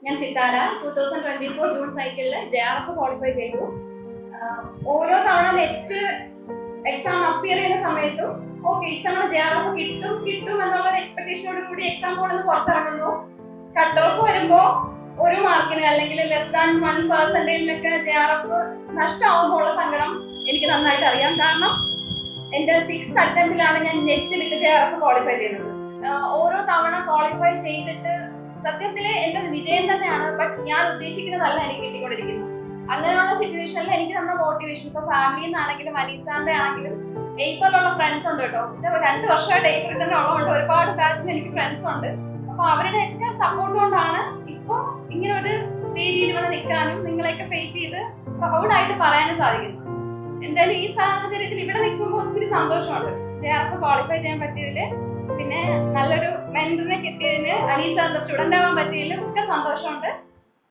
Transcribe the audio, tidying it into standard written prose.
ഞാൻ സിത്താര 2024 ജൂൺ സൈക്കിളിൽ JRF qualify ചെയ്തു. ഓരോ തവണ നെറ്റ് എക്സാം അപ്പിയർ ചെയ്യുന്ന സമയത്തും ഓക്കെ ഇത്തവണ JRF കിട്ടും എന്നുള്ളൊരു എക്സ്പെക്ടേഷനോട് കൂടി എക്സാം ബോർഡിൽ നിന്ന് പുറത്തിറങ്ങുന്നു. കട്ട് ഓഫ് വരുമ്പോൾ ഒരു മാർക്കിന് അല്ലെങ്കിൽ ലെസ് ദാൻ 1% JRF നഷ്ടമാകുമ്പോൾ ഉള്ള സങ്കടം എനിക്ക് നന്നായിട്ട് അറിയാം. കാരണം എൻ്റെ 6th അറ്റംപ്റ്റിലാണ് ഞാൻ നെറ്റ് വിത്ത് JRF ക്വാളിഫൈ ചെയ്തത്. ഓരോ തവണ ക്വാളിഫൈ ചെയ്തിട്ട് സത്യത്തില് എന്റെ വിജയം തന്നെയാണ്, ബട്ട് ഞാൻ ഉദ്ദേശിക്കുന്നതല്ല എനിക്ക് കിട്ടിക്കൊണ്ടിരിക്കുന്നത്. അങ്ങനെയുള്ള സിറ്റുവേഷനിൽ എനിക്ക് തന്ന മോട്ടിവേഷൻ ഇപ്പൊ ഫാമിലിയിൽ നിന്നാണെങ്കിലും അനീസാന്റെ ആണെങ്കിലും എയ്പ്പറിലുള്ള ഫ്രണ്ട്സ് ഉണ്ട് കേട്ടോ. 2 വർഷമായിട്ട് എയ്പ്പറിൽ തന്നെ ഉള്ളതുകൊണ്ട് ഒരുപാട് ബാച്ചിൽ എനിക്ക് ഫ്രണ്ട്സ് ഉണ്ട്. അപ്പൊ അവരുടെയൊക്കെ സപ്പോർട്ട് കൊണ്ടാണ് ഇപ്പൊ ഇങ്ങനെ ഒരു വേദിയിൽ വന്ന് നിൽക്കാനും നിങ്ങളെയൊക്കെ ഫേസ് ചെയ്ത് പ്രൗഡായിട്ട് പറയാനും സാധിക്കുന്നു. എന്തായാലും ഈ സാഹചര്യത്തിൽ ഇവിടെ നിൽക്കുമ്പോൾ ഒത്തിരി സന്തോഷമുണ്ട്. JRF ക്വാളിഫൈ ചെയ്യാൻ പറ്റിയതില്, പിന്നെ നല്ലൊരു മെന്ററിനെ കിട്ടിയതിന്, അനീസാറിന്റെ സ്റ്റുഡന്റ് ആവാൻ പറ്റിയതിലും ഒക്കെ സന്തോഷമുണ്ട്.